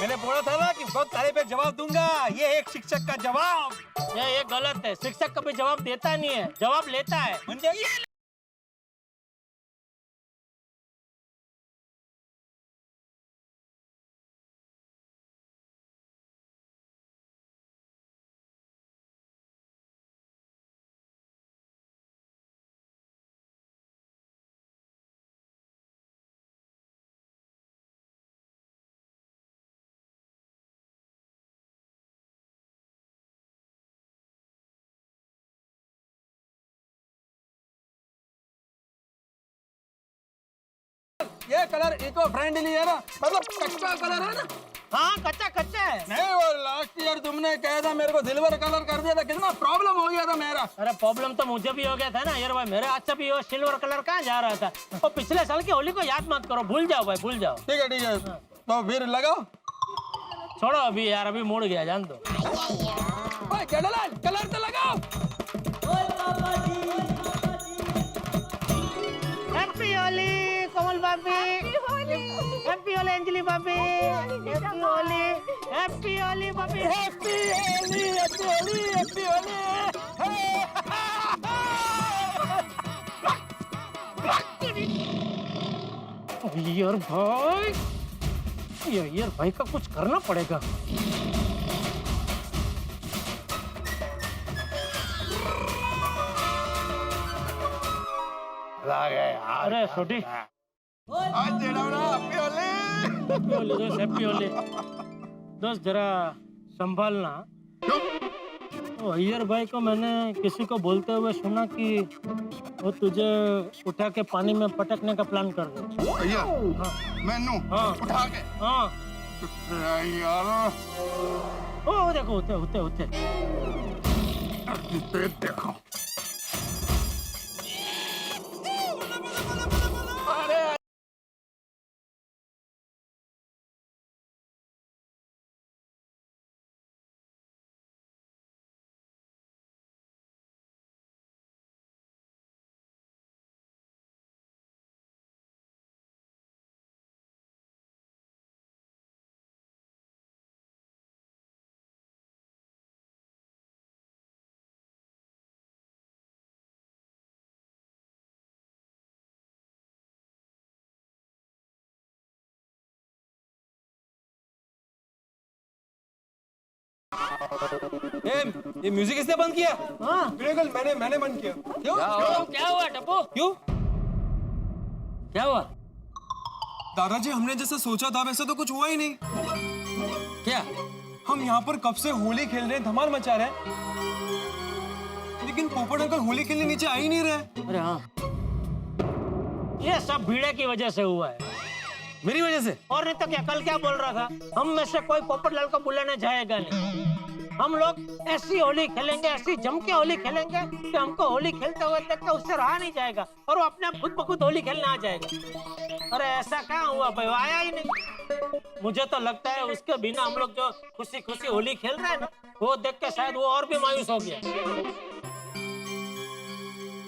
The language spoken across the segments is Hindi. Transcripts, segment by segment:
मैंने बोला था ना कि वक्त आने पे जवाब दूंगा। ये एक शिक्षक का जवाब। ये गलत है। शिक्षक कभी जवाब देता नहीं है, जवाब लेता है। म्हणजे ये कलर इको फ्रेंडली है ना, मतलब कच्चा कलर है ना। हाँ कच्चा कच्चा है। नहीं, वो लास्ट ईयर तुमने कहा था मेरे को सिल्वर कलर कर दिया था, कितना प्रॉब्लम हो गया था मेरा। अरे प्रॉब्लम तो मुझे भी हो गया था ना यार भाई। मेरे हाथ से भी वो सिल्वर कलर कहाँ जा रहा था। और पिछले साल की होली को याद मत करो, भूल जाओ भाई, भूल जाओ। ठीक है तो फिर लगाओ। छोड़ो अभी यार, अभी मुड़ गया, जान दो। जेठालाल कलर तो लगाओ। हैप्पी होली कोमल भाभी, हैप्पी होली अंजलि भाभी, हैप्पी होली, हैप्पी होली भाभी, happy Holi, happy Holi, happy Holi. यार भाई का कुछ करना पड़ेगा। अरे छोटी आज जेठालाल हैप्पी होली। दोस्त, हैप्पी होली दोस्त। जरा संभालना। वो अय्यर भाई को मैंने किसी को बोलते हुए सुना कि वो तुझे उठा के पानी में पटकने का प्लान कर रहे। भैया हाँ मैनू हाँ उठा के। हाँ। यार ओ देखो होते होते होते। देखो ये म्यूजिक किसने बंद किया? हाँ मैंने बंद किया। क्यों? क्या हुआ टप्पू? क्यों? क्या हुआ? दादाजी हमने जैसा सोचा था वैसा तो कुछ हुआ ही नहीं। क्या? हम यहाँ पर कब से होली खेल रहे हैं, धमाल मचा रहे हैं, लेकिन पोपट अंकल होली खेलने नीचे आ ही नहीं रहे। अरे हाँ, ये सब भीड़े की वजह से हुआ है। मेरी वजह से? और नहीं तो क्या। कल क्या बोल रहा था, हम में से कोई पोपटलाल को बुलाने जाएगा नहीं। हम लोग ऐसी होली खेलेंगे, ऐसी जम के होली खेलेंगे कि हमको होली खेलते हुए देख के उससे रहा नहीं जाएगा और वो अपने आप खुद ब खुद होली खेलने आ जाएगा। अरे ऐसा क्या हुआ भाई, वो आया ही नहीं। मुझे तो लगता है उसके बिना हम लोग जो खुशी खुशी होली खेल रहे हैं ना, वो देख के शायद वो और भी मायूस हो गया।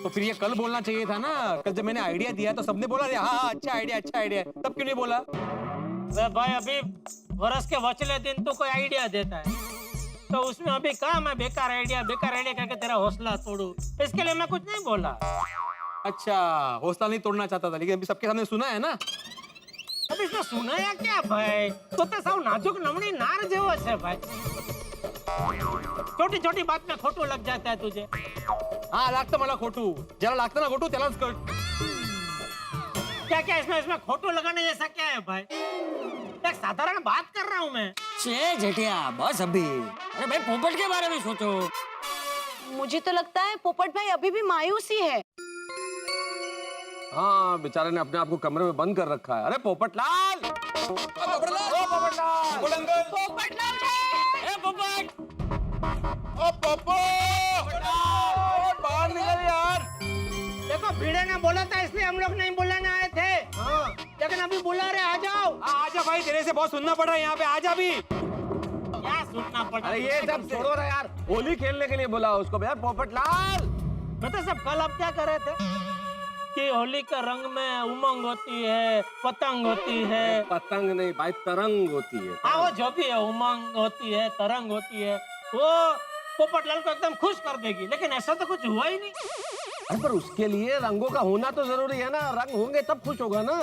तो फिर ये कल बोलना चाहिए था ना। कल जब मैंने आइडिया दिया तो सबने बोला हाँ अच्छा आइडिया, तब क्यों नहीं बोला? भाई अभी वर्ष के वचले दिन तो कोई आइडिया देता है तो उसमें अभी काम है बेकार आइडिया करके तेरा हौसला तोड़ू, इसके लिए मैं कुछ नहीं बोला। अच्छा हौसला नहीं तोड़ना चाहता था, लेकिन अभी सबके सामने सुना है ना। अब इसमें सुनाया क्या भाई, तो साव नाजुक नमणी नार जेवो छे भाई। छोटी छोटी बात में खोटू लग जाता है तुझे। हाँ लागतं मला खोटू, ज्याला लागतं ना खोटू त्यालाच कळ। क्या क्या इसमें खोटू लगाने जैसा क्या है भाई? एक साधारण बात कर रहा हूँ मैं। छे जेठिया बस अभी। अरे भाई पोपट के बारे में सोचो। मुझे तो लगता है पोपट भाई अभी भी मायूस ही है। हाँ बेचारे ने अपने आप को कमरे में बंद कर रखा है। अरे पोपटलाल, पोपटलाल, बाहर निकल यार। देखो भीड़े ने बोला था इसलिए हम लोग नहीं बुलाने आए थे। हाँ। लेकिन अभी बुला रहे, आ जाओ। आजा भाई, तेरे से बहुत सुनना पड़ रहा है यहाँ पे, आजा भी। क्या सुनना पड़ा? अरे ये सब छोड़ो ना यार, होली खेलने के लिए बोला उसको यार। पोपटलाल बता सब कल आप क्या कर रहे थे? कि होली का रंग में उमंग होती है, पतंग होती है। पतंग नहीं भाई, तरंग होती है। हाँ वो जो भी है, उमंग होती है, तरंग होती है, वो पोपटलाल को एकदम खुश कर देगी। लेकिन ऐसा तो कुछ हुआ ही नहीं। अरे पर उसके लिए रंगों का होना तो जरूरी है ना, रंग होंगे तब खुश होगा ना।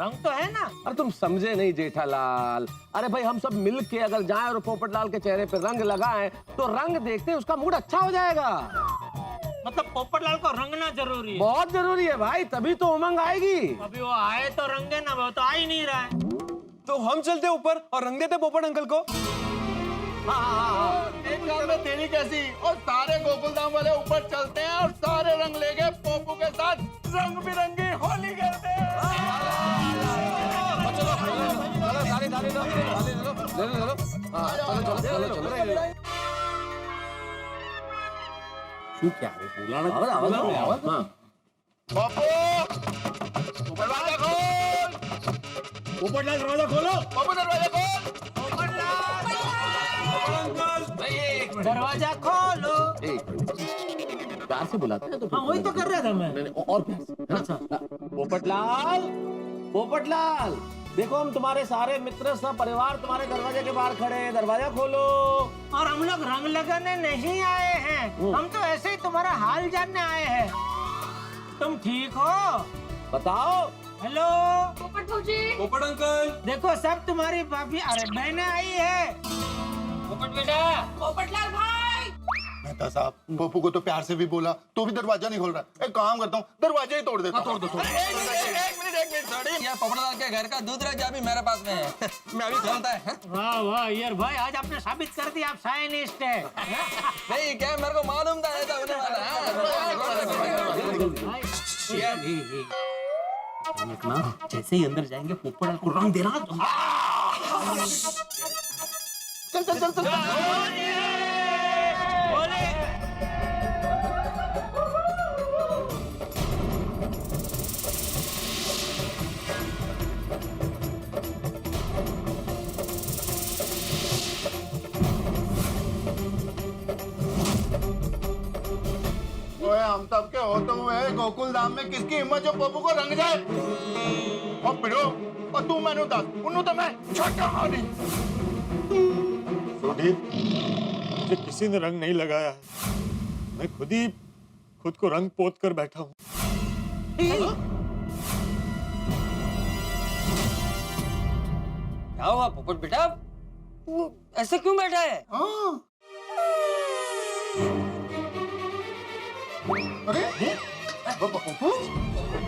रंग तो है ना। अरे तुम समझे नहीं जेठालाल। अरे भाई हम सब मिल के अगर जाएं और पोपटलाल के चेहरे पे रंग लगाएं तो रंग देखते उसका मूड अच्छा हो जाएगा। मतलब पोपटलाल को रंगना जरूरी है। बहुत जरूरी है भाई, तभी तो उमंग आएगी। अभी वो आए तो रंगे ना, वो तो आ ही नहीं रहा है। तो हम चलते ऊपर और रंग देते पोपट अंकल को। एक काम में तेरी कैसी, और सारे गोकुलधाम वाले ऊपर चलते हैं और सारे रंग लेके पोपू के साथ रंग बिरंगी होली खेलते हैं। क्या है बोला पोपू, दरवाजा खोल। पोपटलाल दरवाजा खोलो। पोपू दरवाजा खोल। दरवाजा खोलो। प्यार से बुलाते हैं तो हाँ वही तो कर रहा था मैं। और प्यार से। अच्छा पोपटलाल, पोपटलाल देखो हम तुम्हारे सारे मित्र सब परिवार तुम्हारे दरवाजे के बाहर खड़े हैं, दरवाजा खोलो। और हम लोग रंग लगाने नहीं आए हैं, हम तो ऐसे ही तुम्हारा हाल जानने आए हैं। तुम ठीक हो? बताओ। हेलो पोपट भौजी। पोपट अंकल। देखो सब तुम्हारी भाभी, अरे बहनें आई है। पोपट बेटा, पोपटलाल भाई। मेहता साहब, पोपू को तो प्यार से भी बोला तो भी दरवाजा नहीं खोल रहा। एक काम करता हूँ, दरवाजा ही तोड़ देता हूँ। एक मिनट सॉरी, ये पोपटलाल के घर का दूसरा चाबी मेरे पास में है। मैं अभी खोलता है। वाह वाह यार भाई, आज आपने साबित कर दिया आप साइंटिस्ट है। नहीं क्या, मेरे को मालूम था ऐसा होने वाला है। जैसे ही अंदर जाएंगे पोपटलाल को रंग देना। चल चल चल चल। ओए हम सब के होते हुए गोकुल धाम में किसकी हिम्मत जो पोपू को रंग जाए? और पिरो, और तू मैंने दस, उन्हों तो मैं छोटा मारी। मुझे किसी ने रंग नहीं लगाया है, मैं खुद को रंग पोत कर बैठा हूँ। क्या हुआ पोपट बेटा, वो ऐसे क्यों बैठा है? हाँ। अरे पोपू,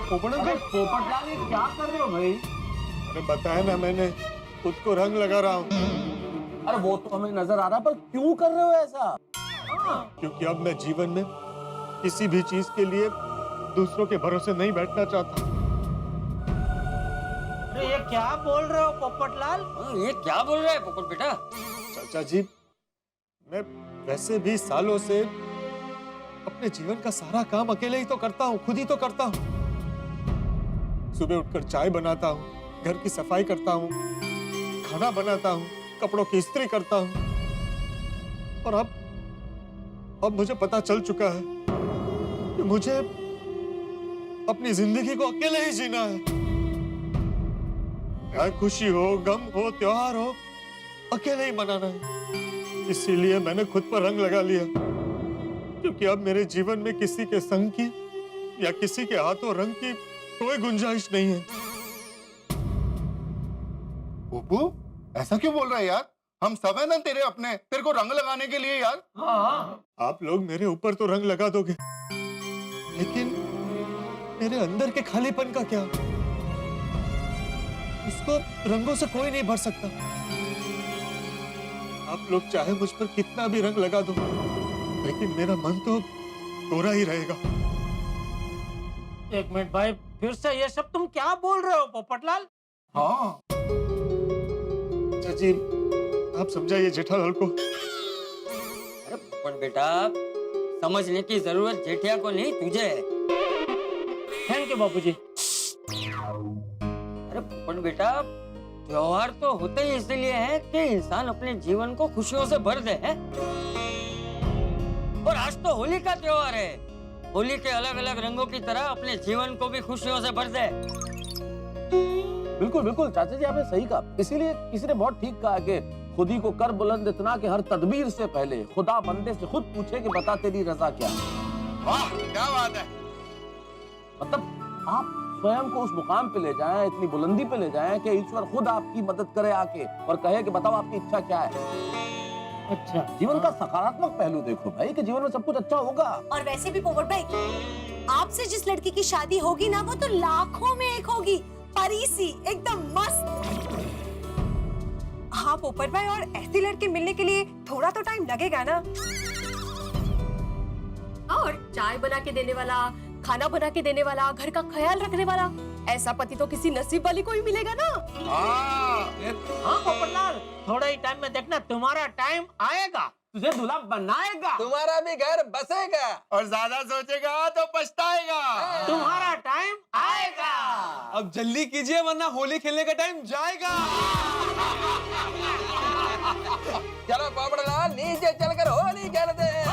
पोपट अंकल, पोपटलाल ये क्या कर रहे हो भाई? अरे बताया ना मैंने, खुद को रंग लगा रहा हूँ। अरे वो तो हमें नजर आ रहा, पर क्यों कर रहे हो ऐसा? क्योंकि अब मैं जीवन में किसी भी चीज के लिए दूसरों के भरोसे नहीं बैठना चाहता। अरे ये क्या बोल रहे हो पोपटलाल? ये क्या बोल रहा है पोपट बेटा? चाचा जी, मैं वैसे भी सालों से अपने जीवन का सारा काम अकेले ही तो करता हूँ, खुद ही तो करता हूँ। सुबह उठकर चाय बनाता हूँ, घर की सफाई करता हूँ, खाना बनाता हूँ, कपड़ों की इस्त्री करता हूँ। और अब मुझे पता चल चुका है कि मुझे अपनी जिंदगी को अकेले ही जीना है। चाहे खुशी हो, गम हो, त्योहार हो, अकेले ही मनाना है। इसीलिए मैंने खुद पर रंग लगा लिया, क्योंकि अब मेरे जीवन में किसी के संग की या किसी के हाथों रंग की कोई गुंजाइश नहीं है। पोपू ऐसा क्यों बोल रहा है यार? हम सब है ना तेरे अपने, तेरे को रंग लगाने के लिए यार। हाँ आप लोग मेरे ऊपर तो रंग लगा दोगे, लेकिन मेरे अंदर के खालीपन का क्या? उसको रंगों से कोई नहीं भर सकता। आप लोग चाहे मुझ पर कितना भी रंग लगा दो, लेकिन मेरा मन तो कोरा ही रहेगा। एक मिनट भाई, फिर से ये सब तुम क्या बोल रहे हो पोपटलाल? हाँ चाची, आप समझाइए जेठालाल को। अरे पोपट बेटा, समझने की जरूरत जेठिया को नहीं, तुझे है। थैंक यू बापूजी। अरे पोपट बेटा, त्योहार तो होते ही इसलिए है कि इंसान अपने जीवन को खुशियों से भर दे, है? और आज तो होली का त्योहार है। होली के अलग अलग रंगों की तरह अपने जीवन को भी खुशियों से भर दे। बिल्कुल बिल्कुल चाचा जी, आपने सही कहा। इसीलिए किसी ने बहुत ठीक कहा कि खुदी को कर बुलंद इतना कि हर तदबीर से पहले खुदा बंदे से खुद पूछे कि बता तेरी रजा क्या है। वाह क्या बात है। मतलब आप स्वयं को उस मुकाम पे ले जाएं, इतनी बुलंदी पे ले जाएं कि ईश्वर खुद आपकी मदद करे आके और कहे कि बताओ आपकी इच्छा क्या है। अच्छा, जीवन का सकारात्मक पहलू देखो भाई, कि जीवन में सब कुछ अच्छा होगा। और वैसे भी पोपट भाई, आपसे जिस लड़की की शादी होगी ना, वो तो लाखों में एक होगी, परी सी, एकदम मस्त। हाँ पोपट भाई, और ऐसी लड़की मिलने के लिए थोड़ा तो टाइम लगेगा ना। और चाय बना के देने वाला, खाना बना के देने वाला, घर का ख्याल रखने वाला, ऐसा पति तो किसी नसीब वाली को ही मिलेगा ना। हाँ पोपटलाल, थोड़े ही टाइम में देखना तुम्हारा टाइम आएगा, तुझे दूल्हा बनाएगा। तुम्हारा भी घर बसेगा। और ज्यादा सोचेगा तो पछताएगा। तुम्हारा टाइम आएगा। अब जल्दी कीजिए वरना होली खेलने का टाइम जाएगा। चलो पोपटलाल, नीचे चलकर होली खेलते हैं।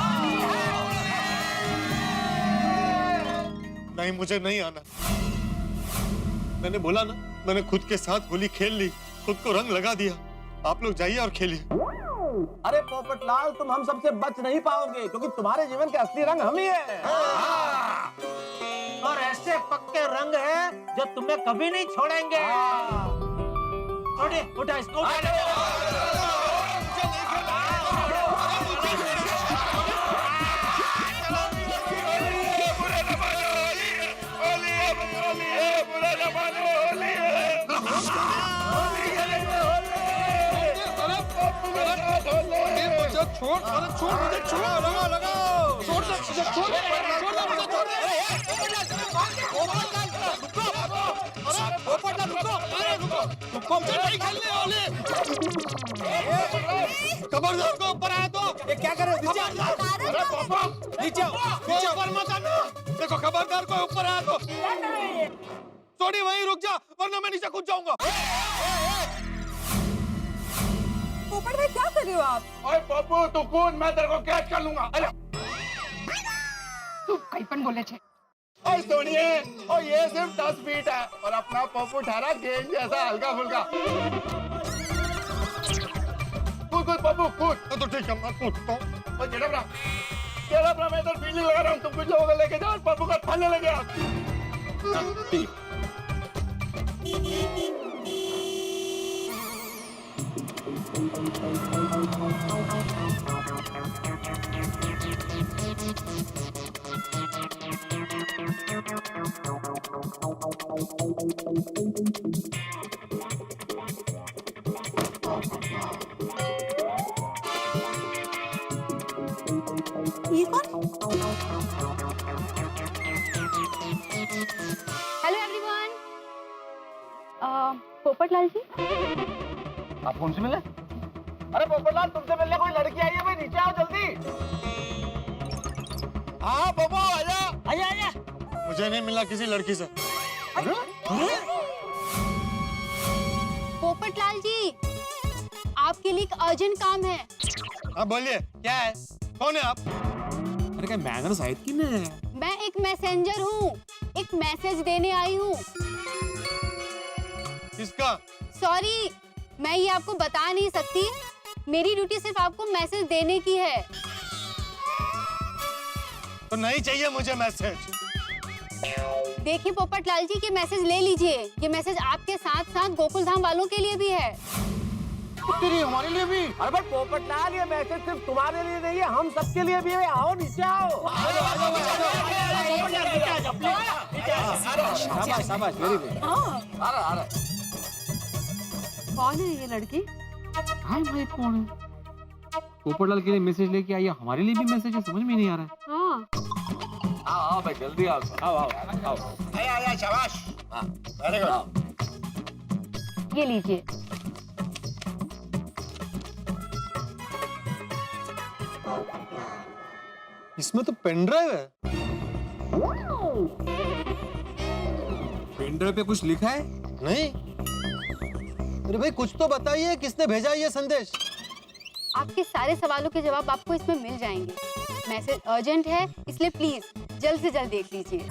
नहीं, मुझे नहीं आना। मैंने बोला ना, मैंने खुद के साथ होली खेल ली, खुद को रंग लगा दिया। आप लोग जाइए और खेलिए। अरे पोपटलाल, तुम हम सबसे बच नहीं पाओगे, क्योंकि तुम्हारे जीवन के असली रंग हम ही हैं। और ऐसे पक्के रंग हैं जो तुम्हें कभी नहीं छोड़ेंगे। छोड़िए, उठा इसको, उठा। छोड़ मुझे, छोड़, लगाओ लगाओ, छोड़ दे मुझे, छोड़ दे मुझे, छोड़ दे। रुको, मुझे नहीं खेलनी होली। खबरदार को ऊपर आया तो ये क्या करे? नीचे ऊपर मत आना। देखो खबरदार को ऊपर आया तो सोनी वहीं रुक जा, वरना मैं नीचे कूद जाऊंगा। पोपट भाई क्या कर रहे हो आप? ओए पप्पू तू कूद, मैं तेरे को कैच कर लूंगा। अरे तू कहीं पण बोले छे। ओए सोनिए, ओ ये सिर्फ 10 फीट है और अपना पप्पू ठहरा गेंद जैसा हल्का फुल्का। कूद कूद पप्पू कूद। तो ठीक है, मैं कूदता हूँ। ओ जेड़ा मैं इधर फील्डिंग लगा रहा हूँ, तुम कुछ लोगों को लेके जाओ और पप्पू का थाने लगे आप। ठीक। ये कौन? Hello everyone. पोपटलाल जी, आप कौन से मिले? अरे पोपटलाल, तुमसे मिलने कोई लड़की आई है भाई, नीचे आओ जल्दी। हाँ पप्पू आजा। आया आया। मुझे नहीं मिला किसी लड़की से। पोपटलाल जी, आपके लिए एक अर्जेंट काम है। हाँ बोलिए, क्या है? कौन है आप? अरे क्या मैनर्स आहेत की नहीं? मैं एक मैसेंजर हूँ, एक मैसेज देने आई हूँ। किसका? सॉरी, मैं ये आपको बता नहीं सकती। मेरी ड्यूटी सिर्फ आपको मैसेज देने की है। तो नहीं चाहिए मुझे मैसेज। देखिए पोपटलाल जी, ये मैसेज ले लीजिए। ये मैसेज आपके साथ साथ गोकुल धाम वालों के लिए भी है। तेरी हमारे लिए भी। अरे भाई पोपटलाल, ये मैसेज सिर्फ तुम्हारे लिए नहीं है, हम सबके लिए भी है। आओ नीचे आओ। शाबाश शाबाश, वेरी गुड। आ रहा। कौन है ये लड़की? हाँ भाई कौन है? पोपटलाल के लिए मैसेज लेके आई है, हमारे लिए भी मैसेज है, समझ में नहीं आ रहा है। हाँ, आओ भाई, जल्दी आओ। आओ। आया शाबाश। Very good. ये लीजिए। इसमें तो पेन ड्राइव है। पेन ड्राइव पे कुछ लिखा है? नहीं। अरे भाई कुछ तो बताइए, किसने भेजा ये संदेश? आपके सारे सवालों के जवाब आपको इसमें मिल जाएंगे। मैसेज अर्जेंट है, इसलिए प्लीज जल्द से जल्द देख लीजिए।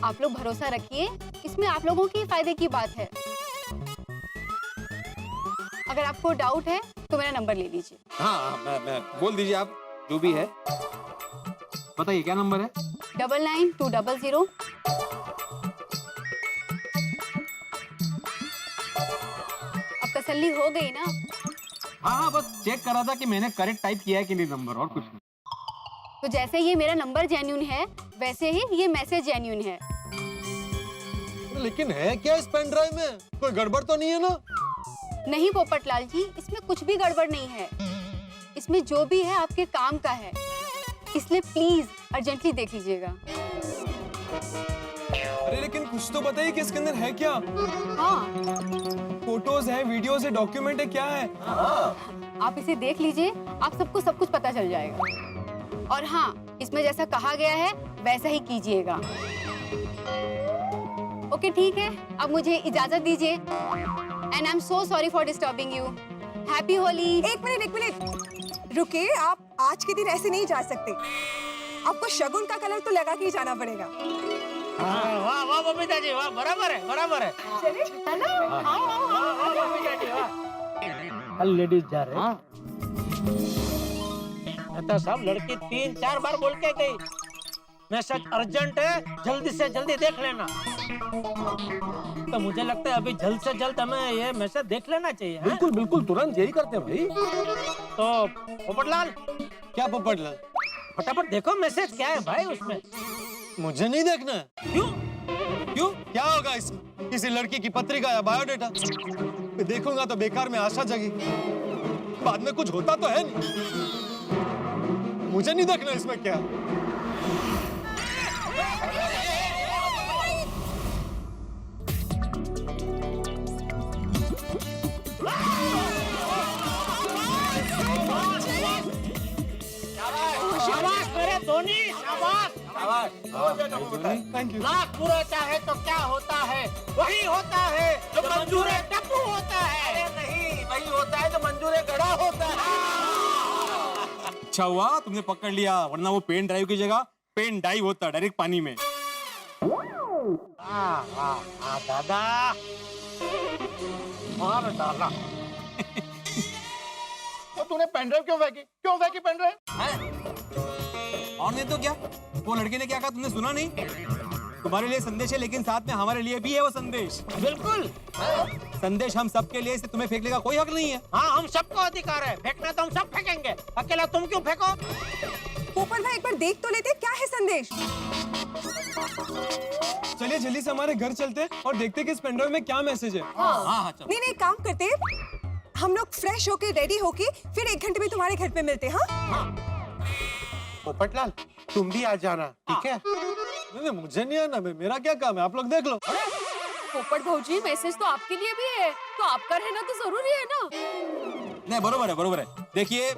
आप लोग भरोसा रखिए, इसमें आप लोगों की फायदे की बात है। अगर आपको डाउट है तो मेरा नंबर ले लीजिए। हाँ मैं बोल दीजिए आप जो भी है। बताइए क्या नंबर है? 992000। अब तसल्ली हो गई ना? हाँ बस चेक करा था कि मैंने करेक्ट टाइप किया है कि नहीं नंबर, और कुछ नहीं। तो जैसे ये मेरा नंबर जेन्युइन है, वैसे ही ये मैसेज जेन्युइन है। लेकिन है क्या इस पेन ड्राइव में? कोई गड़बड़ तो नहीं है ना? नहीं पोपटलाल जी, इसमें कुछ भी गड़बड़ नहीं है। इसमें जो भी है आपके काम का है, इसलिए प्लीज अर्जेंटली देख लीजिएगा। अरे लेकिन कुछ तो बताइए कि इसके अंदर है क्या? हाँ, फोटोज है, वीडियोज है, डॉक्यूमेंट है, क्या है? आप इसे देख लीजिए, आप सबको सब कुछ पता चल जाएगा। और हाँ, इसमें जैसा कहा गया है वैसा ही कीजिएगा। ओके ठीक है, अब मुझे इजाजत दीजिए। And I am so sorry for disturbing you. Happy Holi. एक मिनट रुकिए, आप आज के दिन ऐसे नहीं जा सकते। आपको शगुन का कलर तो लगा के ही जाना पड़ेगा। वाह वाह बबीता जी, वाह, बराबर है, बराबर है। चलिए, है ना? बबीता जी, वाह। कल लेडीज जा रहे हैं। तो सब लड़की 3-4 बार बोल के गई, मैसेज अर्जेंट है, जल्दी से जल्दी देख लेना। तो मुझे लगता है अभी जल्द से जल्द हमें ये मैसेज देख लेना चाहिए। बिल्कुल बिल्कुल, तुरंत यही करते हैं भाई। तो पोपटलाल, क्या पोपटलाल? फटाफट देखो मैसेज क्या है भाई उसमें। मुझे नहीं देखना है। क्यों? क्यों? क्या होगा इसमें? किसी लड़की की पत्रिका या बायोडेटा? मैं देखूंगा तो बेकार में आशा जगी, बाद में कुछ होता तो है नहीं। मुझे नहीं देखना इसमें क्या। शाबाश मेरे धोनी, शाबाश। Thank you. लाख पूरा चाहे तो क्या होता है? वही होता है जो मंजूर टप्पू होता है। अरे नहीं, वही होता है जो मंजूर गड़ा होता है। अच्छा हुआ तुमने पकड़ लिया, वरना वो पेन ड्राइव की जगह पेन डाइव होता डायरेक्ट पानी में। दादा, मार डाला। तो तूने पेन ड्राइव क्यों फेंकी? क्यों फेंकी पेन ड्राइव? और नहीं तो क्या, वो लड़के ने क्या कहा तुमने सुना नहीं? तुम्हारे लिए संदेश है, लेकिन साथ में हमारे लिए भी है वो संदेश। बिल्कुल, संदेश हम सबके लिए, इसे तुम्हें फेंकने का कोई हक नहीं है। हाँ, हम सबको अधिकार है, फेंकना तो हम सब फेंकेंगे, अकेला तुम क्यों फेंको? पोपट भाई एक बार देख तो लेते, क्या है संदेश? चलिए जल्दी से हमारे घर चलते हैं और देखते हैं कि इस पेन ड्राइव में क्या मैसेज है। हाँ चलो। नहीं काम करते, हम लोग फ्रेश होके रेडी होके फिर 1 घंटे में तुम्हारे घर पे मिलते। हाँ पोपटलाल तुम भी आ जाना, ठीक है? नहीं, मुझे नहीं आना, मेरा क्या काम है, आप लोग देख लो। पोपट भौजी, मैसेज तो आपके लिए भी है, तो आपका रहना तो जरूरी है ना। नहीं बरोबर है, बरोबर है। देखिए,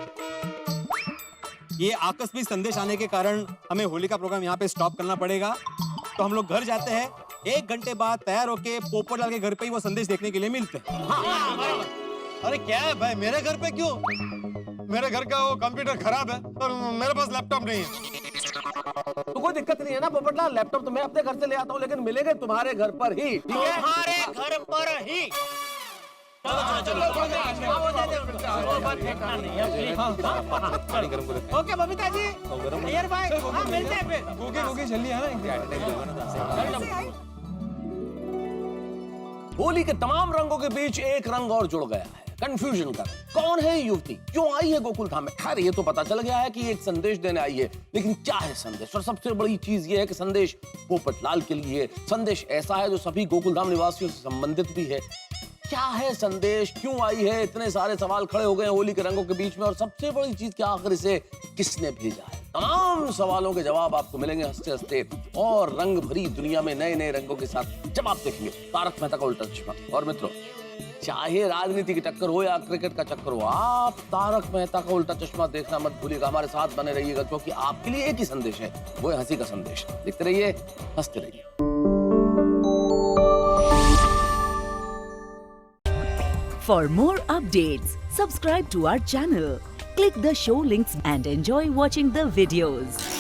ये आकस्मिक संदेश आने के कारण हमें होली का प्रोग्राम यहाँ पे स्टॉप करना पड़ेगा, तो हम लोग घर जाते हैं। 1 घंटे बाद तैयार होके पोपटलाल के घर पे ही वो संदेश देखने के लिए मिलते हैं। अरे क्या है भाई, मेरे घर पे क्यों? मेरे घर का वो कंप्यूटर खराब है और मेरे पास लैपटॉप नहीं है। तो कोई दिक्कत नहीं है ना पोपटलाल, लैपटॉप तो मैं अपने घर से ले आता हूँ, लेकिन मिलेंगे तुम्हारे घर पर ही, ठीक है? तुम्हारे घर पर ही। ओके बबीता जी, अय्यर भाई, हाँ मिलते हैं फिर। गोगे जल्दी आना। होली के तमाम रंगों के बीच एक रंग और जुड़ गया है, कंफ्यूजन का। कौन है ये युवती, क्यों आई है गोकुल धाम में? खैर ये तो पता चल गया है कि एक संदेश देने आई है, लेकिन क्या है संदेश? और सबसे बड़ी चीज ये है कि संदेश पोपटलाल के लिए, संदेश ऐसा है जो सभी गोकुल धाम निवासियों से संबंधित भी है। क्या है संदेश, क्यों आई है? इतने सारे सवाल खड़े हो गए हैं होली के रंगों के बीच में, और सबसे बड़ी चीज क्या, आखिर इसे किसने भेजा है? तमाम सवालों के जवाब आपको मिलेंगे हंसते हंसते और रंग भरी दुनिया में नए नए रंगों के साथ जब आप देखेंगे तारक मेहता का उल्टा चश्मा। और मित्रों, चाहे राजनीति की टक्कर हो या क्रिकेट का चक्कर हो, आप तारक मेहता का उल्टा चश्मा देखना मत भूलिएगा। हमारे साथ बने रहिएगा, क्योंकि आपके लिए एक ही संदेश है, वो है हंसी का संदेश। देखते रहिए, हंसते रहिए। For more updates, subscribe to our channel, Click the show links and enjoy watching the videos.